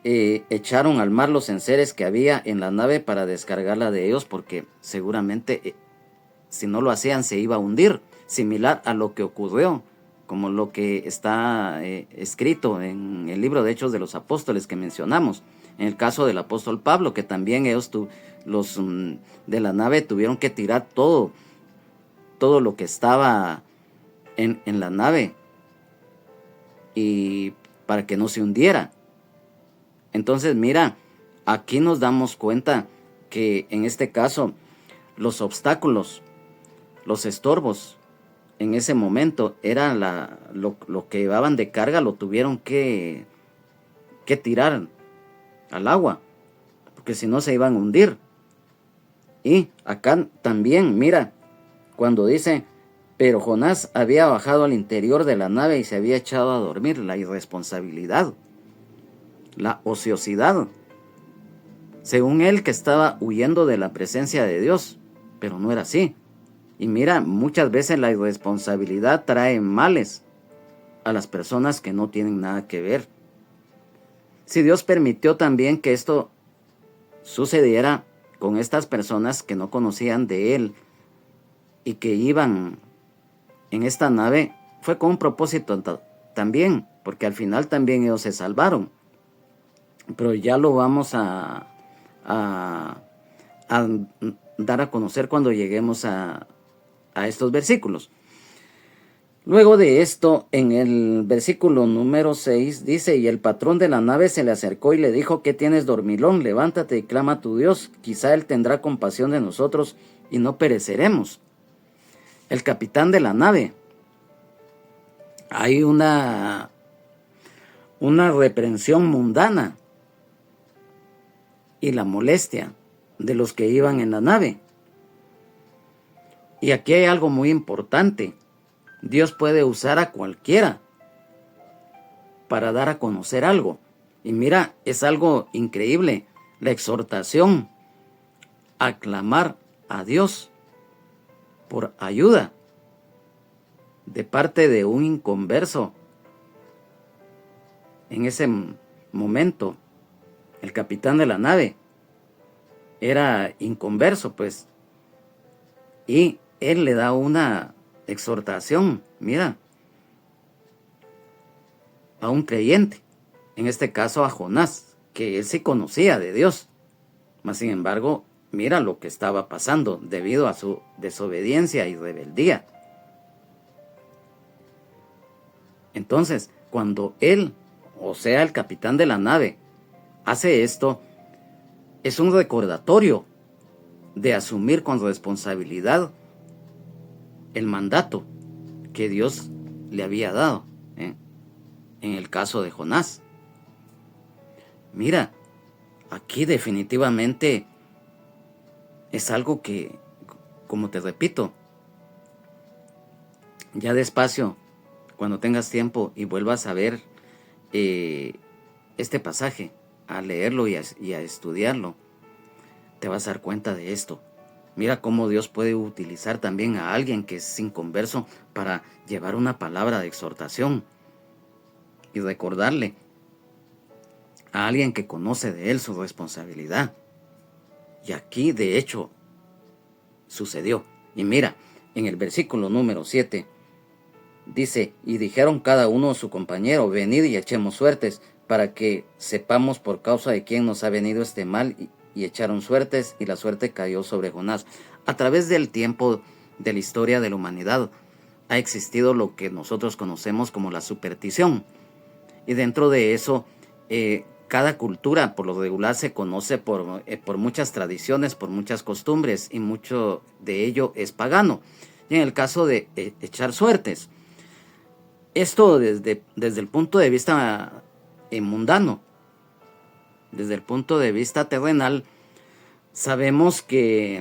echaron al mar los enseres que había en la nave para descargarla de ellos, porque seguramente si no lo hacían se iba a hundir, similar a lo que ocurrió, como lo que está escrito en el libro de Hechos de los Apóstoles que mencionamos, en el caso del apóstol Pablo, que también ellos los de la nave tuvieron que tirar todo lo que estaba en la nave y para que no se hundiera. Entonces mira, aquí nos damos cuenta que en este caso los obstáculos, los estorbos en ese momento era lo que llevaban de carga, lo tuvieron que tirar al agua, porque si no se iban a hundir. Y acá también mira, cuando dice, pero Jonás había bajado al interior de la nave y se había echado a dormir, la irresponsabilidad, la ociosidad, según él que estaba huyendo de la presencia de Dios, pero no era así. Y mira, muchas veces la irresponsabilidad trae males a las personas que no tienen nada que ver. Si Dios permitió también que esto sucediera con estas personas que no conocían de Él y que iban en esta nave, fue con un propósito también, porque al final también ellos se salvaron. Pero ya lo vamos a dar a conocer cuando lleguemos a estos versículos. Luego de esto, en el versículo número 6 dice, y el patrón de la nave se le acercó y le dijo, ¿qué tienes, dormilón? Levántate y clama a tu Dios, quizá Él tendrá compasión de nosotros y no pereceremos. El capitán de la nave, hay una reprensión mundana y la molestia de los que iban en la nave. Y aquí hay algo muy importante. Dios puede usar a cualquiera para dar a conocer algo. Y mira, es algo increíble. La exhortación a clamar a Dios por ayuda de parte de un inconverso. En ese momento, el capitán de la nave era inconverso, pues. Y él le da una exhortación, mira, a un creyente, en este caso a Jonás, que él sí conocía de Dios, mas sin embargo, mira lo que estaba pasando debido a su desobediencia y rebeldía. Entonces, cuando él, o sea, el capitán de la nave, hace esto, es un recordatorio de asumir con responsabilidad el mandato que Dios le había dado, en el caso de Jonás. Mira, aquí definitivamente es algo que, como te repito, ya despacio, cuando tengas tiempo y vuelvas a ver este pasaje, a leerlo y a estudiarlo, te vas a dar cuenta de esto. Mira cómo Dios puede utilizar también a alguien que es inconverso para llevar una palabra de exhortación y recordarle a alguien que conoce de él su responsabilidad. Y aquí, de hecho, sucedió. Y mira, en el versículo número 7, dice, y dijeron cada uno a su compañero, venid y echemos suertes, para que sepamos por causa de quién nos ha venido este mal, y echaron suertes, y la suerte cayó sobre Jonás. A través del tiempo de la historia de la humanidad ha existido lo que nosotros conocemos como la superstición. Y dentro de eso, cada cultura por lo regular se conoce por muchas tradiciones, por muchas costumbres, y mucho de ello es pagano. Y en el caso de echar suertes, esto desde el punto de vista mundano, desde el punto de vista terrenal, sabemos que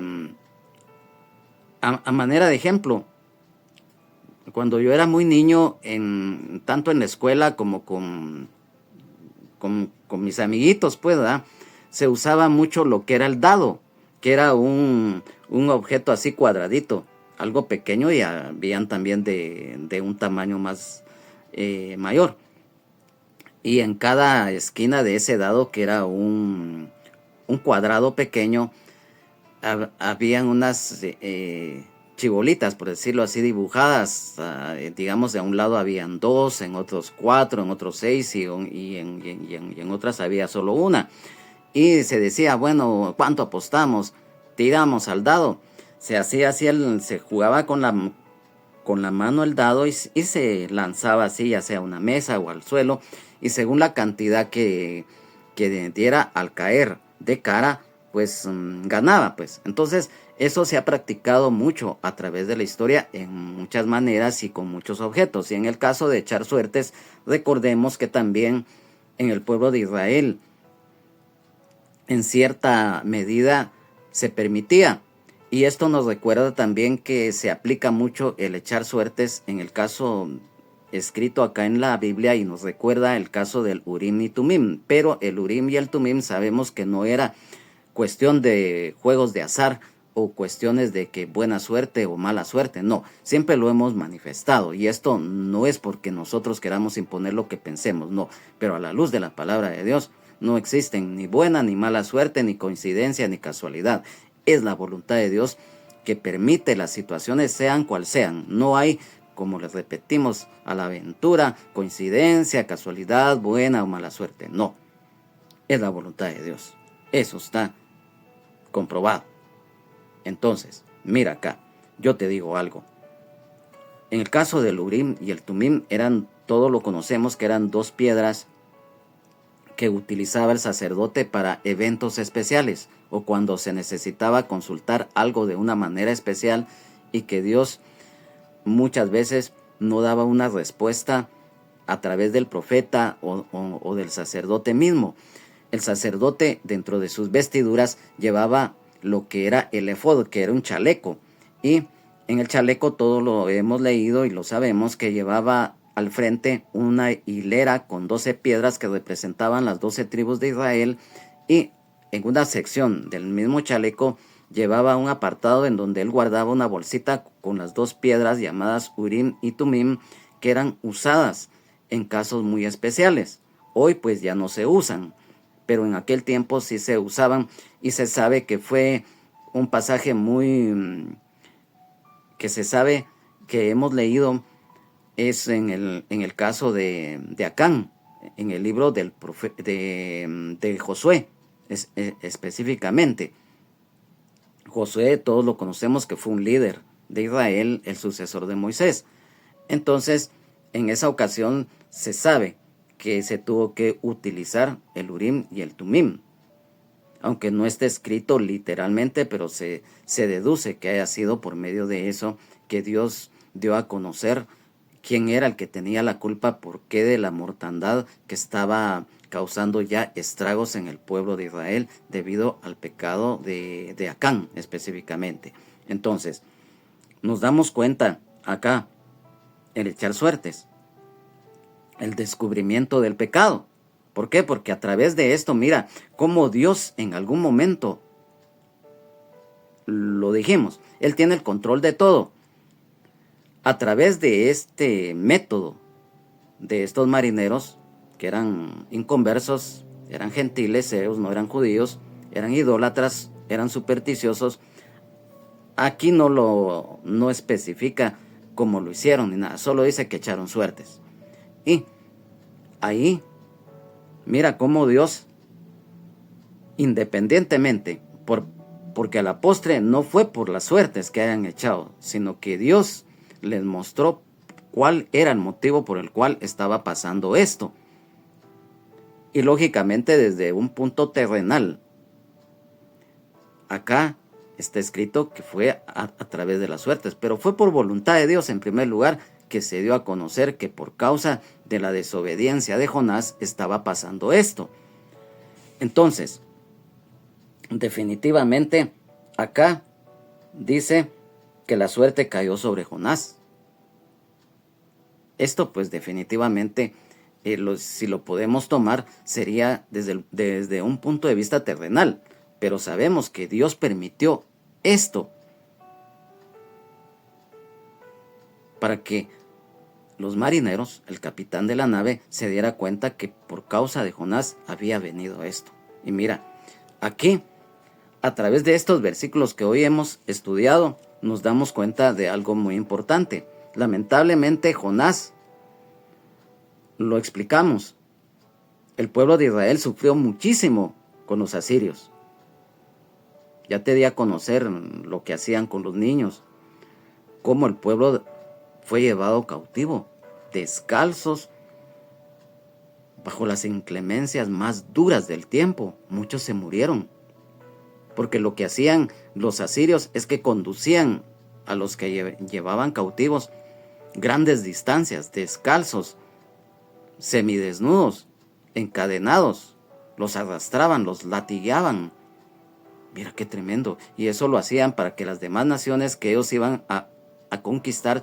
a manera de ejemplo, cuando yo era muy niño, tanto en la escuela como con mis amiguitos, pues, ¿verdad? Se usaba mucho lo que era el dado, que era un objeto así cuadradito, algo pequeño, y habían también de un tamaño más mayor. Y en cada esquina de ese dado, que era un cuadrado pequeño, habían unas chibolitas, por decirlo así, dibujadas. Digamos, de un lado habían dos, en otros cuatro, en otros seis, y en otras había solo una. Y se decía, bueno, ¿cuánto apostamos? Tiramos al dado. Se hacía así, se jugaba con la mano el dado, y se lanzaba así, ya sea a una mesa o al suelo, y según la cantidad que diera al caer de cara, pues ganaba, pues. Entonces, eso se ha practicado mucho a través de la historia en muchas maneras y con muchos objetos. Y en el caso de echar suertes, recordemos que también en el pueblo de Israel, en cierta medida, se permitía. Y esto nos recuerda también que se aplica mucho el echar suertes en el caso escrito acá en la Biblia, y nos recuerda el caso del Urim y Tumim. Pero el Urim y el Tumim sabemos que no era cuestión de juegos de azar o cuestiones de que buena suerte o mala suerte. No, siempre lo hemos manifestado, y esto no es porque nosotros queramos imponer lo que pensemos, no, pero a la luz de la palabra de Dios no existen ni buena ni mala suerte, ni coincidencia ni casualidad. Es la voluntad de Dios que permite las situaciones sean cual sean. No hay, como les repetimos, a la aventura, coincidencia, casualidad, buena o mala suerte. No, es la voluntad de Dios. Eso está comprobado. Entonces, mira acá, yo te digo algo. En el caso del Urim y el Tumim, todo lo conocemos, que eran dos piedras que utilizaba el sacerdote para eventos especiales, o cuando se necesitaba consultar algo de una manera especial, y que Dios muchas veces no daba una respuesta a través del profeta o del sacerdote mismo. El sacerdote, dentro de sus vestiduras, llevaba lo que era el efod, que era un chaleco, y en el chaleco, todo lo hemos leído y lo sabemos, que llevaba al frente una hilera con 12 piedras que representaban las 12 tribus de Israel, y en una sección del mismo chaleco llevaba un apartado en donde él guardaba una bolsita con las dos piedras llamadas Urim y Tumim, que eran usadas en casos muy especiales. Hoy pues ya no se usan, pero en aquel tiempo sí se usaban, y se sabe que fue un pasaje que se sabe que hemos leído, es en el caso de Acán, en el libro de Josué, específicamente. Josué, todos lo conocemos, que fue un líder de Israel, el sucesor de Moisés. Entonces, en esa ocasión se sabe que se tuvo que utilizar el Urim y el Tumim, aunque no esté escrito literalmente, pero se deduce que haya sido por medio de eso que Dios dio a conocer quién era el que tenía la culpa, por qué de la mortandad que estaba causando ya estragos en el pueblo de Israel debido al pecado de Acán específicamente. Entonces, nos damos cuenta acá, el echar suertes, el descubrimiento del pecado. ¿Por qué? Porque a través de esto, mira, cómo Dios en algún momento, lo dijimos, Él tiene el control de todo. A través de este método, de estos marineros, que eran inconversos, eran gentiles, ellos no eran judíos, eran idólatras, eran supersticiosos. Aquí no especifica cómo lo hicieron ni nada, solo dice que echaron suertes. Y ahí, mira cómo Dios, independientemente, porque a la postre no fue por las suertes que hayan echado, sino que Dios les mostró cuál era el motivo por el cual estaba pasando esto. Y lógicamente desde un punto terrenal, acá está escrito que fue a través de las suertes, pero fue por voluntad de Dios en primer lugar, que se dio a conocer que por causa de la desobediencia de Jonás estaba pasando esto. Entonces, definitivamente acá dice que la suerte cayó sobre Jonás. Esto pues definitivamente, si lo podemos tomar, sería desde un punto de vista terrenal, pero sabemos que Dios permitió esto para que los marineros, el capitán de la nave, se diera cuenta que por causa de Jonás había venido esto. Y mira, aquí, a través de estos versículos que hoy hemos estudiado, nos damos cuenta de algo muy importante. Lamentablemente, Jonás, lo explicamos, el pueblo de Israel sufrió muchísimo con los asirios. Ya te di a conocer lo que hacían con los niños, cómo el pueblo fue llevado cautivo, descalzos, bajo las inclemencias más duras del tiempo. Muchos se murieron, porque lo que hacían los asirios es que conducían a los que llevaban cautivos grandes distancias, descalzos, semidesnudos, encadenados, los arrastraban, los latigaban. Mira qué tremendo. Y eso lo hacían para que las demás naciones que ellos iban a conquistar,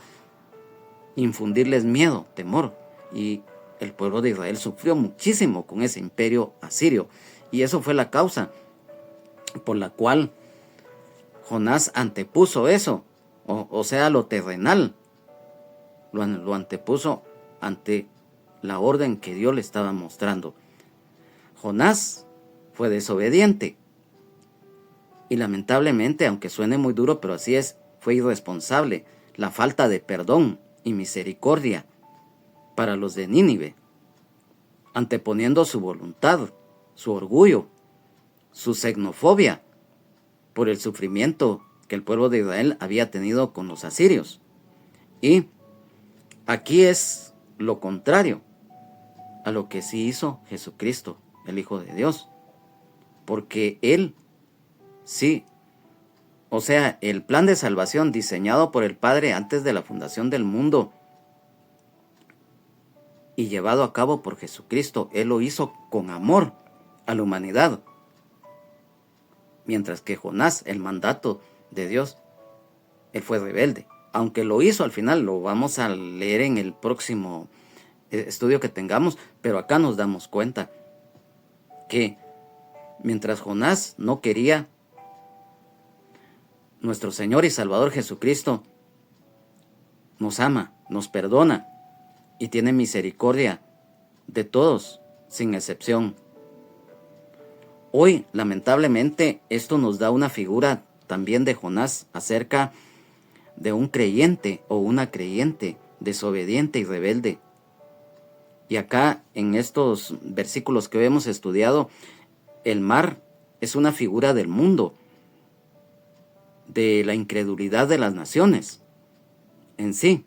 infundirles miedo, temor. Y el pueblo de Israel sufrió muchísimo con ese imperio asirio. Y eso fue la causa por la cual Jonás antepuso eso, o sea, lo terrenal, lo antepuso ante la orden que Dios le estaba mostrando. Jonás fue desobediente y lamentablemente, aunque suene muy duro, pero así es, fue irresponsable. La falta de perdón y misericordia para los de Nínive, anteponiendo su voluntad, su orgullo, su xenofobia por el sufrimiento que el pueblo de Israel había tenido con los asirios. Y aquí es lo contrario a lo que sí hizo Jesucristo, el Hijo de Dios, porque Él sí, o sea, el plan de salvación diseñado por el Padre antes de la fundación del mundo y llevado a cabo por Jesucristo, Él lo hizo con amor a la humanidad. Mientras que Jonás, el mandato de Dios, él fue rebelde. Aunque lo hizo al final, lo vamos a leer en el próximo estudio que tengamos, pero acá nos damos cuenta que mientras Jonás no quería, nuestro Señor y Salvador Jesucristo nos ama, nos perdona y tiene misericordia de todos, sin excepción. Hoy, lamentablemente, esto nos da una figura también de Jonás acerca de un creyente o una creyente desobediente y rebelde. Y acá, en estos versículos que hemos estudiado, el mar es una figura del mundo, de la incredulidad de las naciones en sí.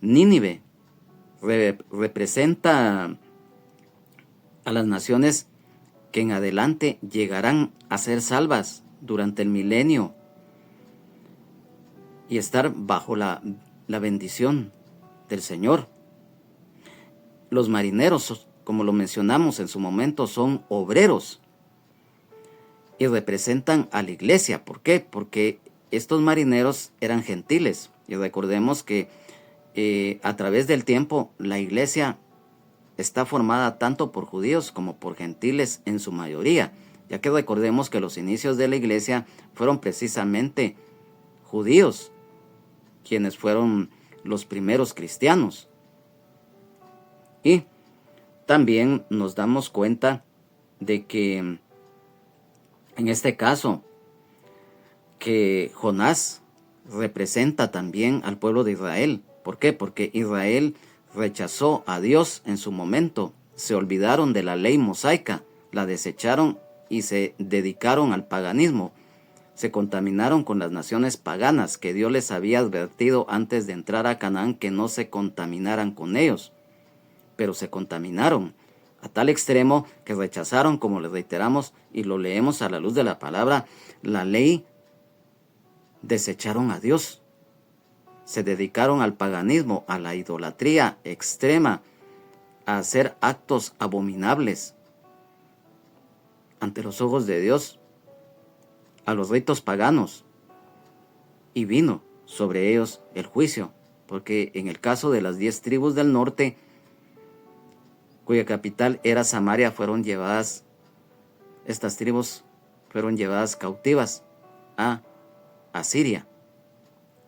Nínive representa a las naciones que en adelante llegarán a ser salvas durante el milenio y estar bajo la bendición del Señor. Los marineros, como lo mencionamos en su momento, son obreros y representan a la iglesia. ¿Por qué? Porque estos marineros eran gentiles. Y recordemos que a través del tiempo la iglesia está formada tanto por judíos como por gentiles en su mayoría, ya que recordemos que los inicios de la iglesia fueron precisamente judíos, quienes fueron los primeros cristianos. Y también nos damos cuenta de que en este caso, que Jonás representa también al pueblo de Israel. ¿Por qué? Porque Israel rechazó a Dios en su momento, se olvidaron de la ley mosaica, la desecharon y se dedicaron al paganismo. Se contaminaron con las naciones paganas que Dios les había advertido antes de entrar a Canaán que no se contaminaran con ellos. Pero se contaminaron a tal extremo que rechazaron, como les reiteramos y lo leemos a la luz de la palabra, la ley, desecharon a Dios. Se dedicaron al paganismo, a la idolatría extrema, a hacer actos abominables ante los ojos de Dios, a los ritos paganos, y vino sobre ellos el juicio porque en el caso de las 10 tribus del norte, cuya capital era Samaria, estas tribus fueron llevadas cautivas a Asiria.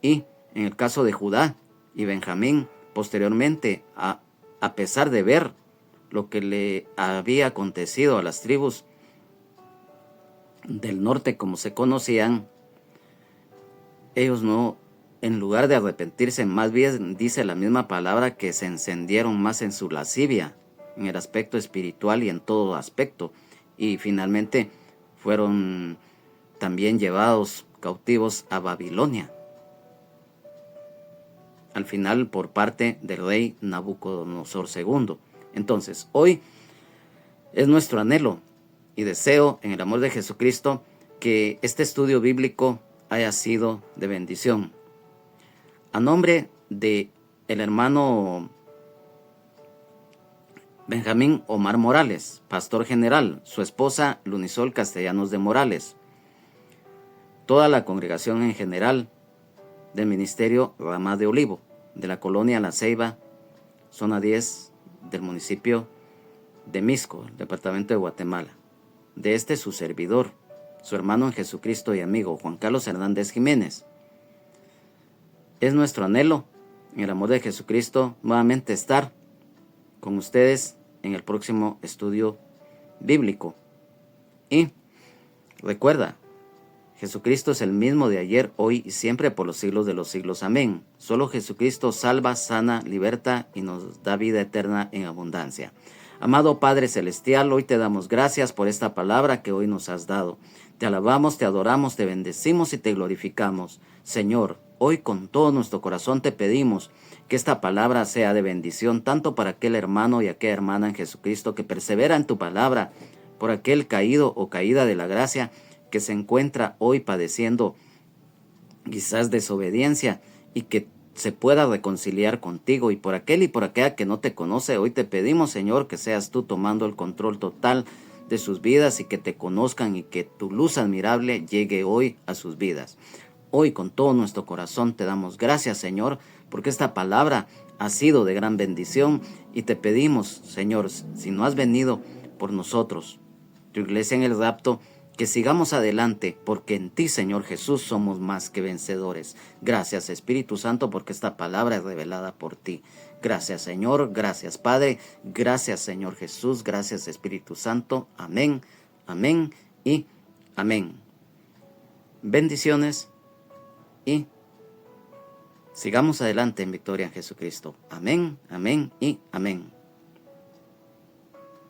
Y en el caso de Judá y Benjamín, posteriormente, a pesar de ver lo que le había acontecido a las tribus del norte como se conocían, ellos no, en lugar de arrepentirse, más bien dice la misma palabra que se encendieron más en su lascivia, en el aspecto espiritual y en todo aspecto, y finalmente fueron también llevados cautivos a Babilonia, al final por parte del rey Nabucodonosor II. Entonces, hoy es nuestro anhelo y deseo en el amor de Jesucristo que este estudio bíblico haya sido de bendición. A nombre de el hermano Benjamín Omar Morales, pastor general, su esposa Lunisol Castellanos de Morales, toda la congregación en general del Ministerio Ramá de Olivo, de la colonia La Ceiba, zona 10 del municipio de Misco, departamento de Guatemala, de su servidor, su hermano en Jesucristo y amigo Juan Carlos Hernández Jiménez. Es nuestro anhelo, en el amor de Jesucristo, nuevamente estar con ustedes en el próximo estudio bíblico. Y recuerda, Jesucristo es el mismo de ayer, hoy y siempre por los siglos de los siglos. Amén. Solo Jesucristo salva, sana, liberta y nos da vida eterna en abundancia. Amado Padre Celestial, hoy te damos gracias por esta palabra que hoy nos has dado. Te alabamos, te adoramos, te bendecimos y te glorificamos. Señor, hoy con todo nuestro corazón te pedimos que esta palabra sea de bendición tanto para aquel hermano y aquella hermana en Jesucristo que persevera en tu palabra, por aquel caído o caída de la gracia que se encuentra hoy padeciendo quizás desobediencia y que se pueda reconciliar contigo, y por aquel y por aquella que no te conoce, hoy te pedimos, Señor, que seas tú tomando el control total de sus vidas y que te conozcan y que tu luz admirable llegue hoy a sus vidas. Hoy con todo nuestro corazón te damos gracias, Señor, porque esta palabra ha sido de gran bendición y te pedimos, Señor, si no has venido por nosotros, tu iglesia en el rapto, que sigamos adelante, porque en ti, Señor Jesús, somos más que vencedores. Gracias, Espíritu Santo, porque esta palabra es revelada por ti. Gracias, Señor. Gracias, Padre. Gracias, Señor Jesús. Gracias, Espíritu Santo. Amén, amén y amén. Bendiciones y sigamos adelante en victoria en Jesucristo. Amén, amén y amén.